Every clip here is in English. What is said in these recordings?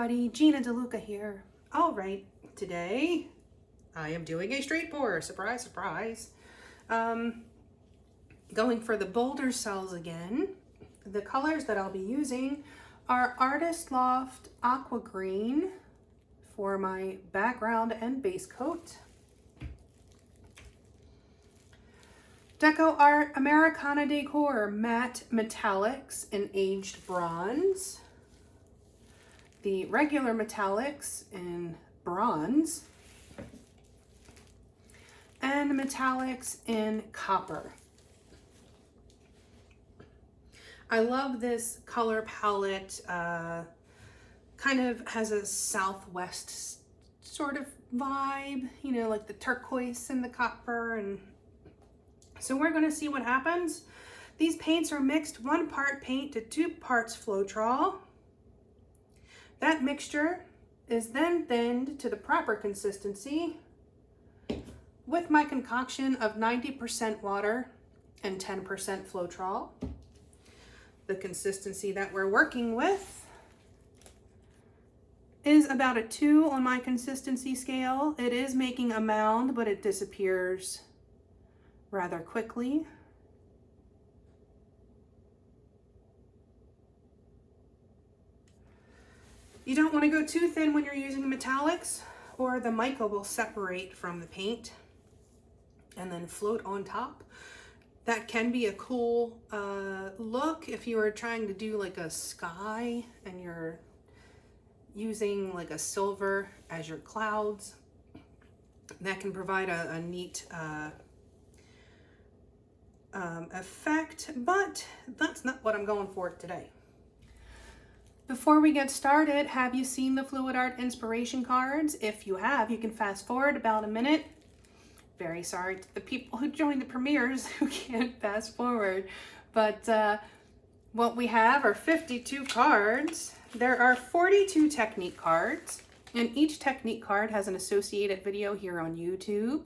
everybody, Gina DeLuca here. All right, today I am doing a straight pour. Surprise, surprise. Going for the Boulder cells again. The colors that I'll be using are Loft Aqua Green for my background and base coat. Decoart Americana Decor Matte Metallics in Aged Bronze. The regular metallics in bronze. And metallics in copper. I love this color palette. Kind of has a Southwest sort of vibe, you know, like the turquoise and the copper. And so we're going to see what happens. These paints are mixed 1 part paint to 2 parts Floetrol. That mixture is then thinned to the proper consistency with my concoction of 90% water and 10% Floetrol. The consistency that we're working with is about a 2 on my consistency scale. It is making a mound, but it disappears rather quickly. You don't want to go too thin when you're using metallics, or the mica will separate from the paint and then float on top. That can be a cool look if you are trying to do like a sky and you're using like a silver as your clouds. That can provide a neat effect, but that's not what I'm going for today. Before we get started, have you seen the Fluid Art inspiration cards? If you have, you can fast forward about a minute. Very sorry to the people who joined the premieres who can't fast forward, but what we have are 52 cards. There are 42 technique cards, and each technique card has an associated video here on YouTube.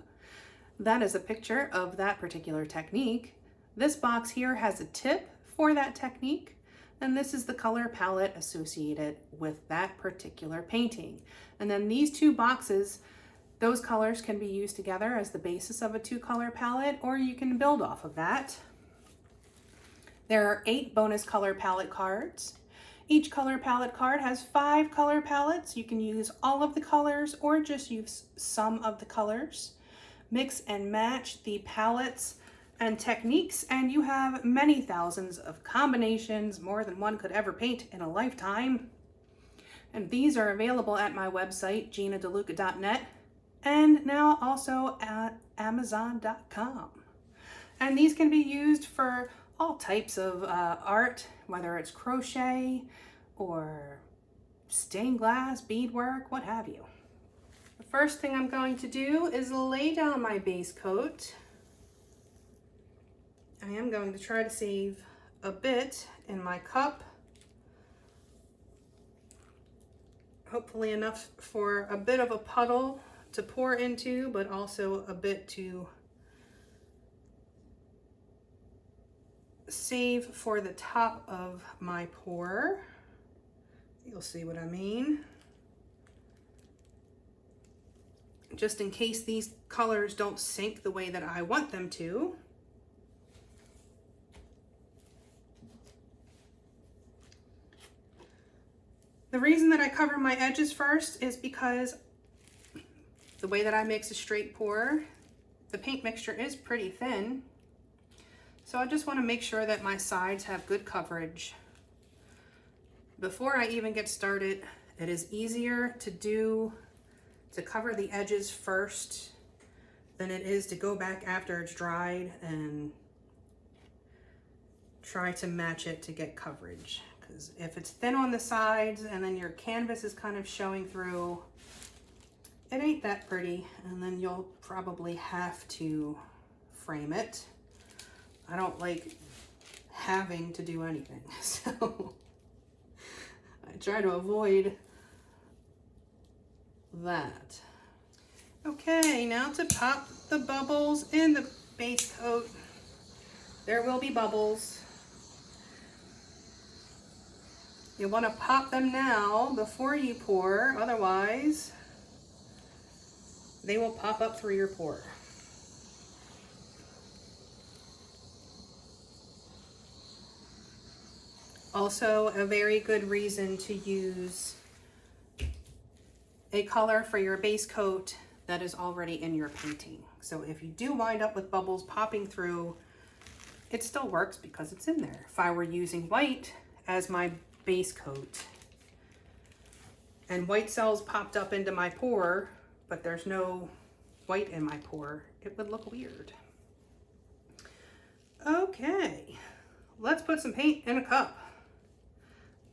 That is a picture of that particular technique. This box here has a tip for that technique, and this is the color palette associated with that particular painting. And then these 2 boxes, those colors can be used together as the basis of a 2-color palette, or you can build off of that. There are 8 bonus color palette cards. Each color palette card has 5 color palettes. You can use all of the colors or just use some of the colors. Mix and match the palettes and techniques, and you have many thousands of combinations, more than one could ever paint in a lifetime. And these are available at my website, ginadeluca.net, and now also at amazon.com. And these can be used for all types of art, whether it's crochet or stained glass, beadwork, what have you. The first thing I'm going to do is lay down my base coat. I am going to try to save a bit in my cup. Hopefully enough for a bit of a puddle to pour into, but also a bit to save for the top of my pour. You'll see what I mean. Just in case these colors don't sink the way that I want them to. The reason that I cover my edges first is because the way that I mix a straight pour, the paint mixture is pretty thin. So I just want to make sure that my sides have good coverage. Before I even get started, it is easier to cover the edges first than it is to go back after it's dried and try to match it to get coverage. Because if it's thin on the sides and then your canvas is kind of showing through, it ain't that pretty, and then you'll probably have to frame it. I don't like having to do anything, so I try to avoid that. Okay, now to pop the bubbles in the base coat. There will be bubbles. You want to pop them now before you pour, otherwise they will pop up through your pour. Also, a very good reason to use a color for your base coat that is already in your painting. So if you do wind up with bubbles popping through, it still works because it's in there. If I were using white as my base coat and white cells popped up into my pour, but there's no white in my pour, it would look weird. Okay, let's put some paint in a cup.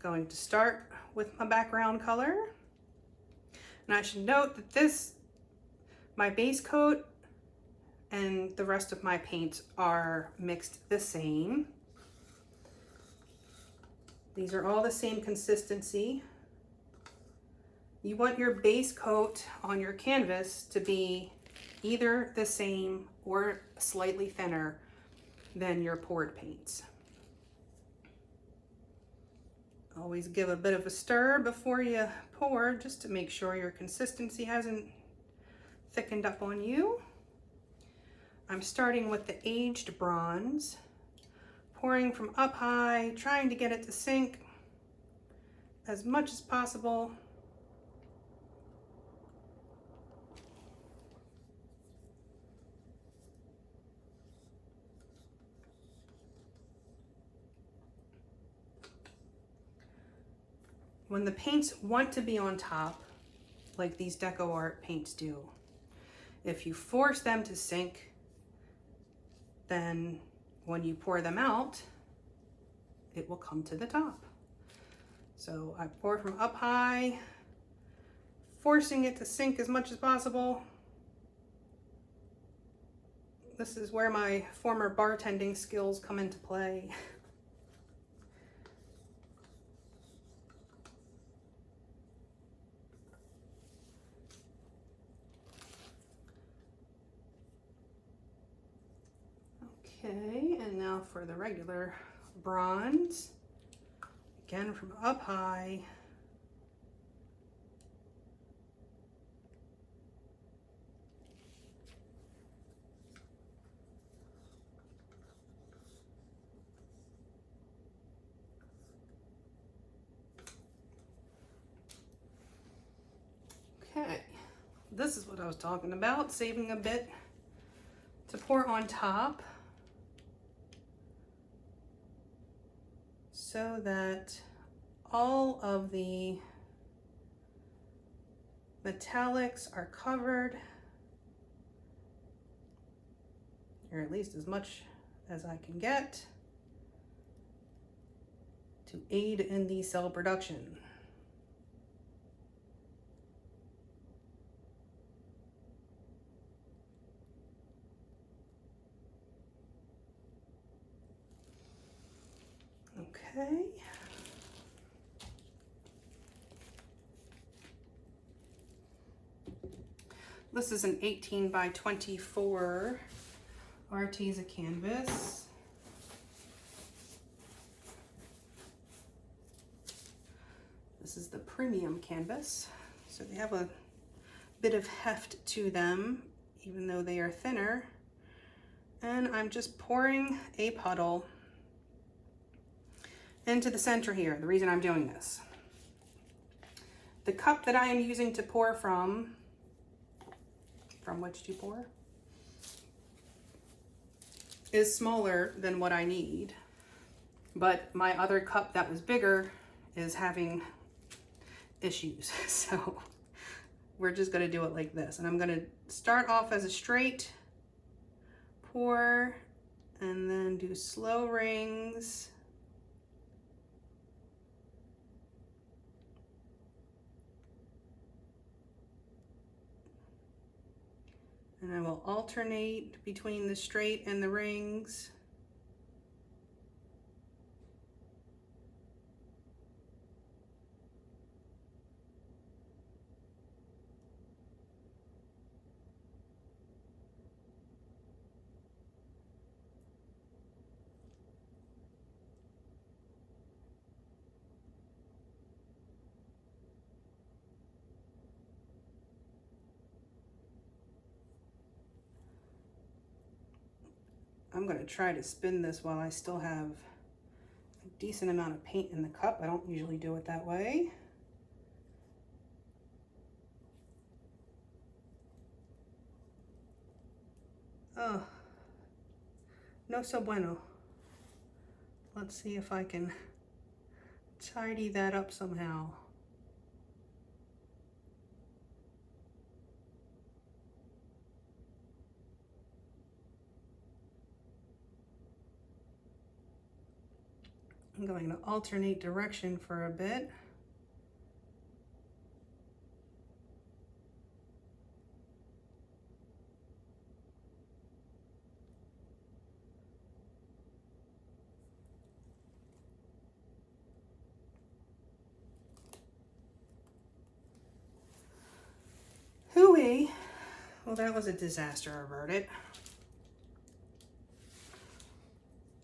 Going to start with my background color. And I should note that my base coat and the rest of my paints are mixed the same. These are all the same consistency. You want your base coat on your canvas to be either the same or slightly thinner than your poured paints. Always give a bit of a stir before you pour, just to make sure your consistency hasn't thickened up on you. I'm starting with the aged bronze, pouring from up high, trying to get it to sink as much as possible. When the paints want to be on top, like these Decoart paints do, if you force them to sink, then when you pour them out, it will come to the top. So I pour from up high, forcing it to sink as much as possible. This is where my former bartending skills come into play. Okay, and now for the regular bronze. Again, from up high. Okay, this is what I was talking about, saving a bit to pour on top, so that all of the metallics are covered, or at least as much as I can get, to aid in the cell production. Okay. This is an 18 by 24 Arteza canvas. This is the premium canvas. So they have a bit of heft to them, even though they are thinner. And I'm just pouring a puddle into the center here. The reason I'm doing this, the cup that I am using to pour from which to pour, is smaller than what I need, but my other cup that was bigger is having issues. So we're just gonna do it like this, and I'm gonna start off as a straight pour and then do slow rings. And I will alternate between the straight and the rings. I'm gonna try to spin this while I still have a decent amount of paint in the cup. I don't usually do it that way. Oh, no so bueno. Let's see if I can tidy that up somehow. I'm going to alternate direction for a bit. Hooey. Well, that was a disaster averted.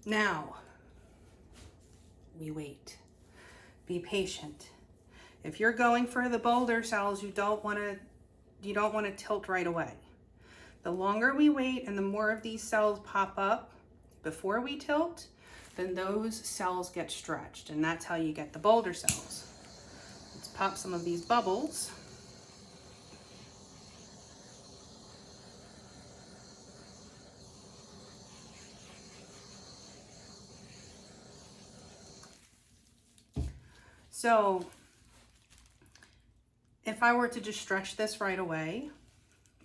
Now, we wait. Be patient. If you're going for the Boulder cells, you don't want to tilt right away. The longer we wait and the more of these cells pop up before we tilt, then those cells get stretched, and that's how you get the Boulder cells. Let's pop some of these bubbles. So if I were to just stretch this right away,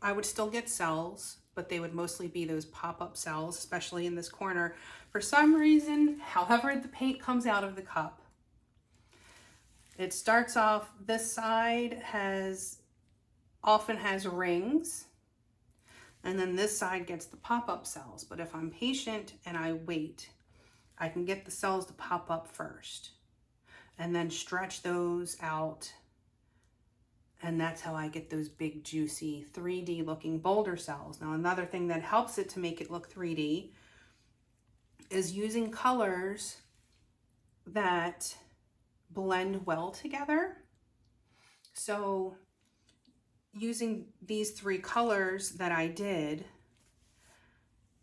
I would still get cells, but they would mostly be those pop-up cells, especially in this corner. For some reason, however the paint comes out of the cup, it starts off, this side often has rings, and then this side gets the pop-up cells. But if I'm patient and I wait, I can get the cells to pop up first and then stretch those out. And that's how I get those big, juicy, 3D looking Boulder cells. Now, another thing that helps it to make it look 3D is using colors that blend well together. So using these 3 colors that I did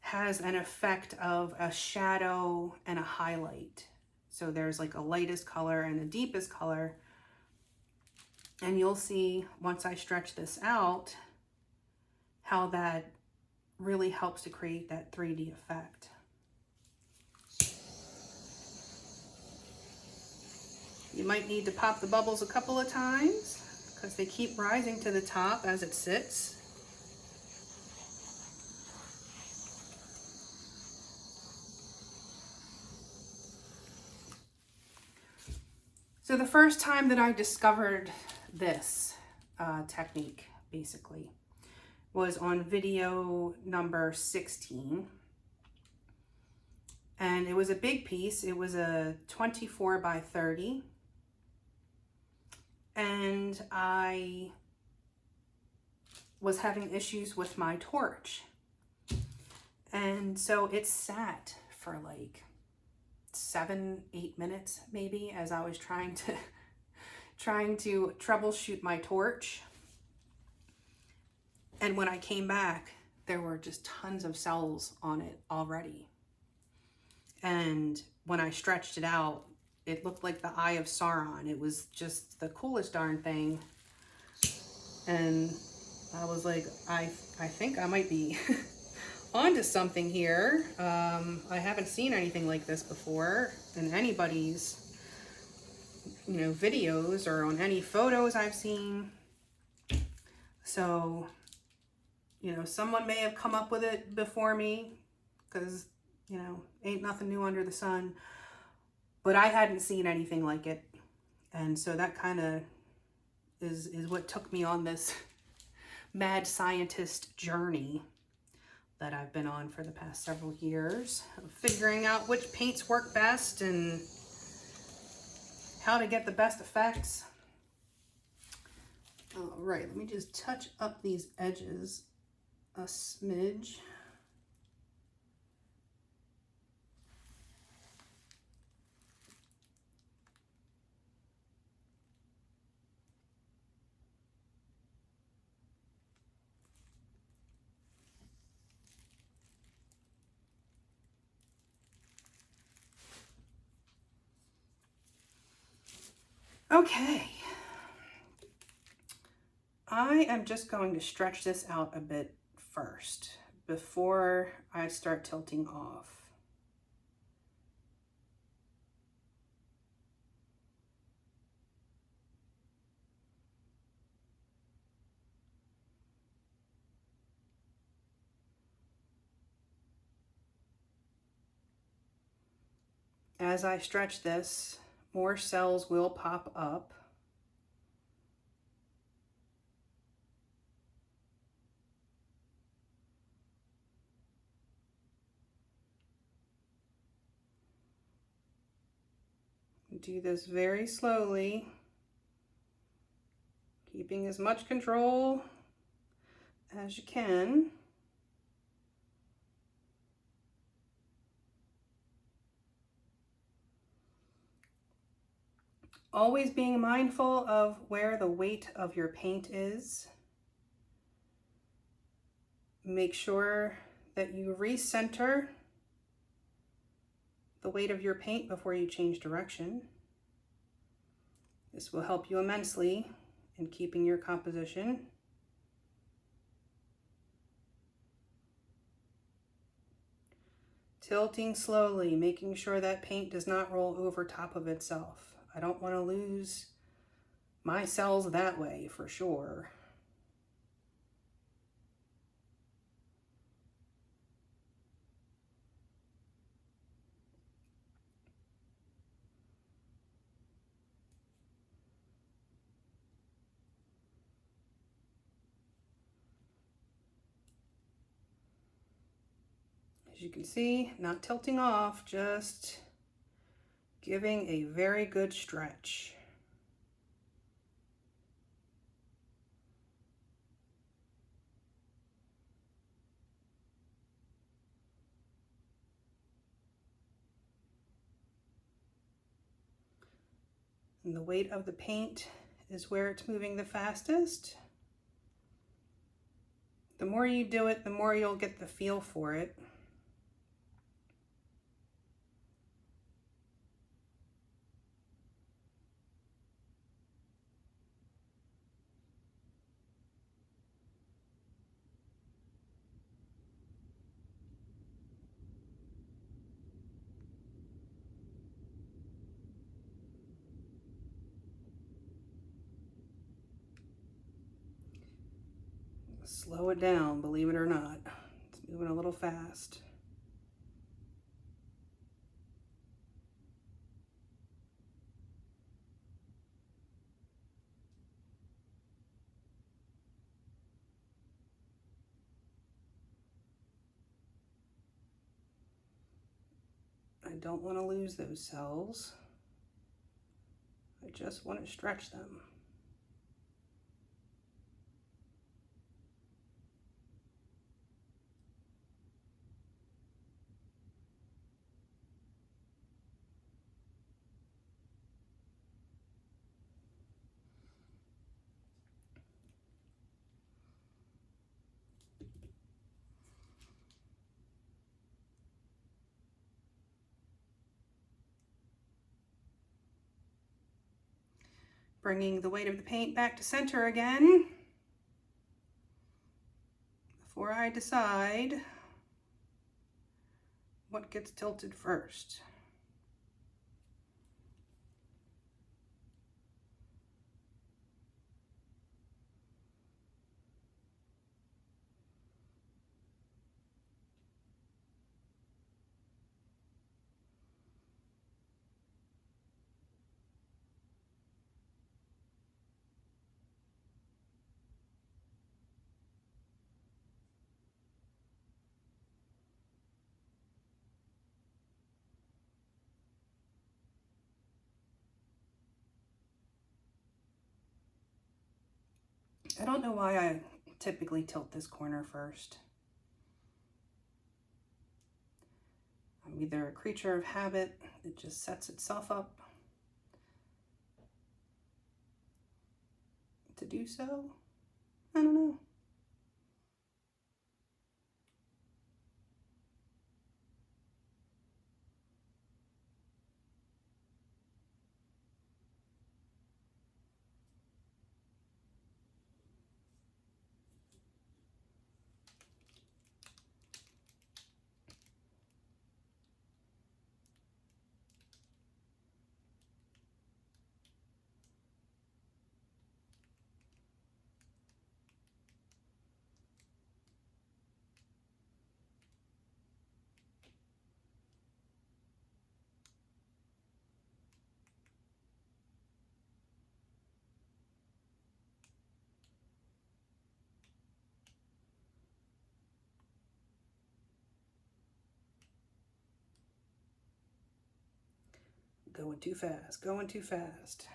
has an effect of a shadow and a highlight. So there's like a lightest color and a deepest color. And you'll see once I stretch this out, how that really helps to create that 3D effect. You might need to pop the bubbles a couple of times because they keep rising to the top as it sits. So the first time that I discovered this technique, basically, was on video number 16. And it was a big piece. It was a 24 by 30. And I was having issues with my torch. And so it sat for like 7-8 minutes maybe as I was trying to troubleshoot my torch. And when I came back, there were just tons of cells on it already. And when I stretched it out, it looked like the Eye of Sauron. It was just the coolest darn thing. And I was like, I think I might be onto something here. I haven't seen anything like this before in anybody's, videos or on any photos I've seen. So, someone may have come up with it before me because, ain't nothing new under the sun. But I hadn't seen anything like it. And so that kind of is what took me on this mad scientist journey that I've been on for the past several years, of figuring out which paints work best and how to get the best effects. All right, let me just touch up these edges a smidge. Okay. I am just going to stretch this out a bit first before I start tilting off. As I stretch this, more cells will pop up. Do this very slowly, keeping as much control as you can. Always being mindful of where the weight of your paint is. Make sure that you recenter the weight of your paint before you change direction. This will help you immensely in keeping your composition. Tilting slowly, making sure that paint does not roll over top of itself. I don't want to lose my cells that way for sure. As you can see, not tilting off, just giving a very good stretch. And the weight of the paint is where it's moving the fastest. The more you do it, the more you'll get the feel for it. Slow it down, believe it or not. It's moving a little fast. I don't want to lose those cells. I just want to stretch them. Bringing the weight of the paint back to center again before I decide what gets tilted first. I don't know why I typically tilt this corner first. I'm either a creature of habit, it just sets itself up to do so. I don't know. Going too fast, going too fast.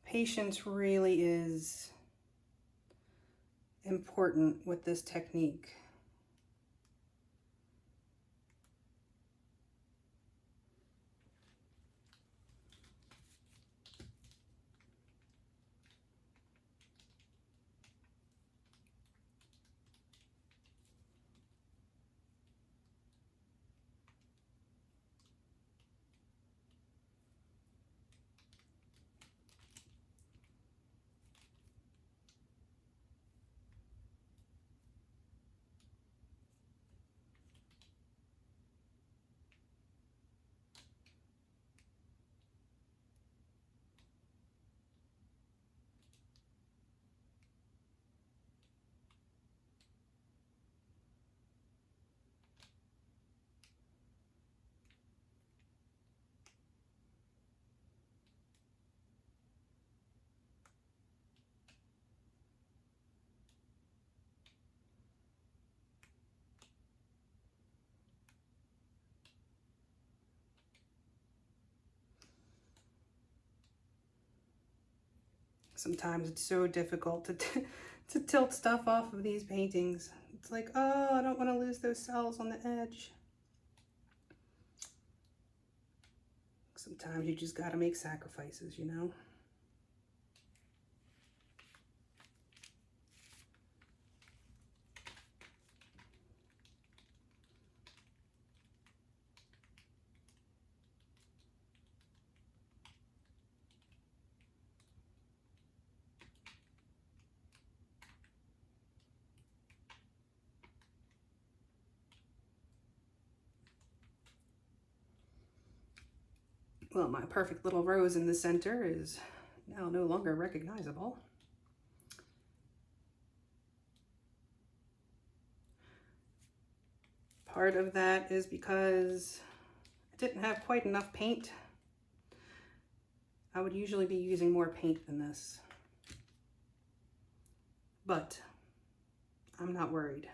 Patience really is important with this technique. Sometimes it's so difficult to tilt stuff off of these paintings. It's like, oh, I don't want to lose those cells on the edge. Sometimes you just got to make sacrifices, you know? Well, my perfect little rose in the center is now no longer recognizable. Part of that is because I didn't have quite enough paint. I would usually be using more paint than this, but I'm not worried.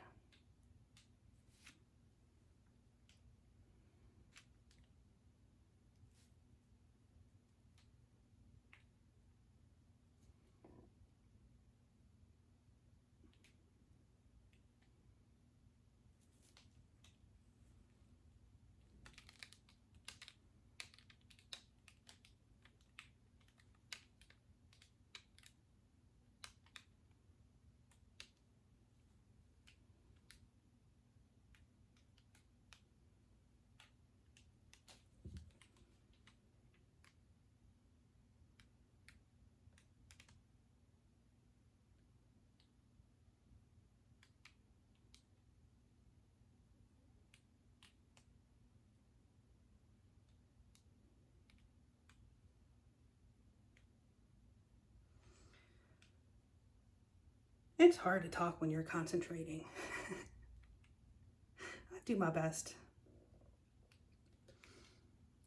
It's hard to talk when you're concentrating. I do my best.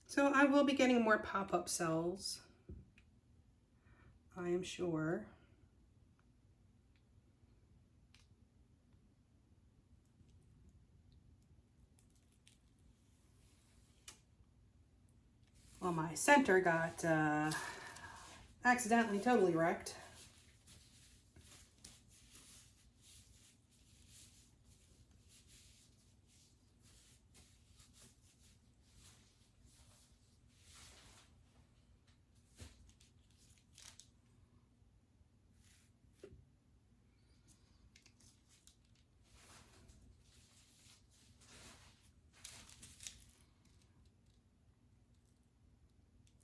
So I will be getting more pop-up cells, I am sure. Well, my center got accidentally totally wrecked.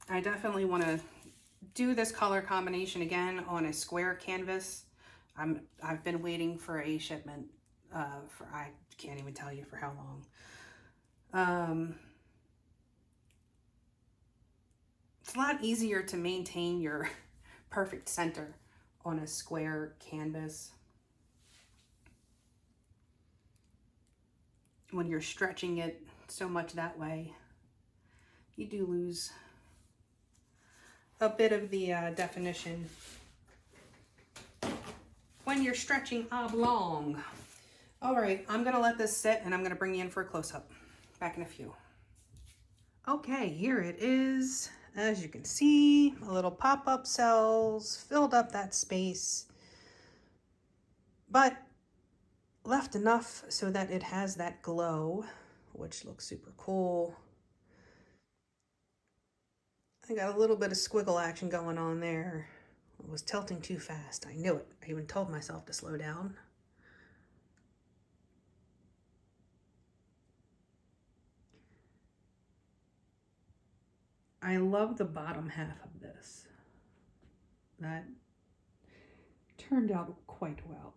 I definitely want to do this color combination again on a square canvas. I've been waiting for a shipment for I can't even tell you for how long. It's a lot easier to maintain your perfect center on a square canvas when you're stretching it so much that way. You do lose a bit of the definition when you're stretching oblong. All right, I'm gonna let this sit and I'm gonna bring you in for a close-up. Back in a few. Okay, here it is. As you can see, a little pop-up cells filled up that space, but left enough so that it has that glow, which looks super cool. I got a little bit of squiggle action going on there. I was tilting too fast. I knew it. I even told myself to slow down. I love the bottom half of this. That turned out quite well.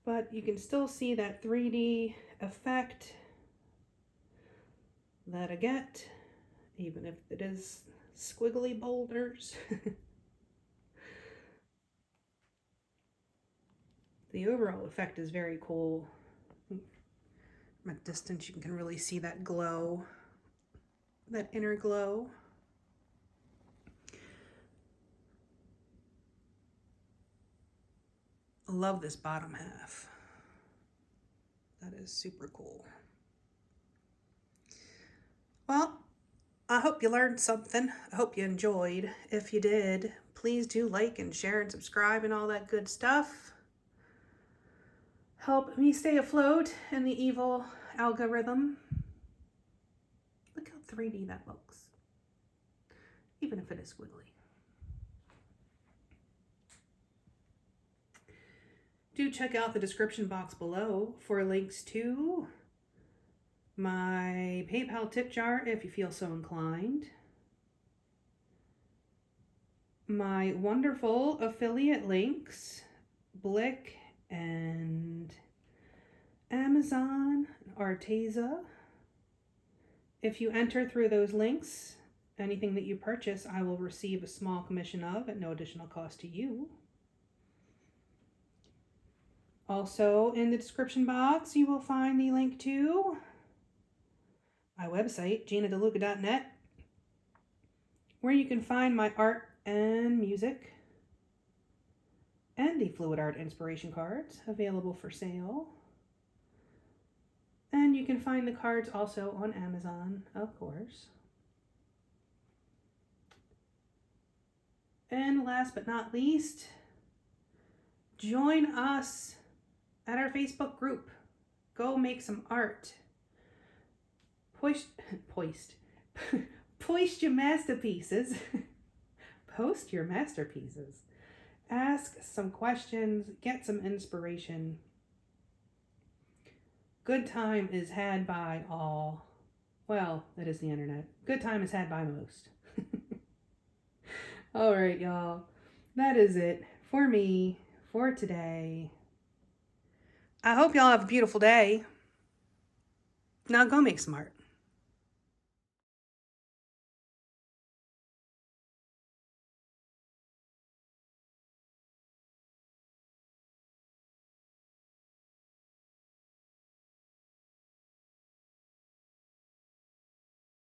But you can still see that 3D effect that I get, even if it is squiggly boulders. The overall effect is very cool. From a distance, you can really see that glow, that inner glow. I love this bottom half. That is super cool. Well, I hope you learned something. I hope you enjoyed. If you did, please do like and share and subscribe and all that good stuff. Help me stay afloat in the evil algorithm. Look how 3D that looks, even if it is squiggly. Do check out the description box below for links to my PayPal tip jar if you feel so inclined, my wonderful affiliate links, Blick and Amazon, Arteza. If you enter through those links, anything that you purchase, I will receive a small commission of at no additional cost to you. Also, in the description box, you will find the link to my website, GinaDeLuca.net, where you can find my art and music and the fluid art inspiration cards available for sale. And you can find the cards also on Amazon, of course. And last but not least, join us at our Facebook group. Go make some art. Post your masterpieces. Post your masterpieces. Ask some questions. Get some inspiration. Good time is had by all. Well, that is the internet. Good time is had by most. All right, y'all. That is it for me for today. I hope y'all have a beautiful day. Now go make some art.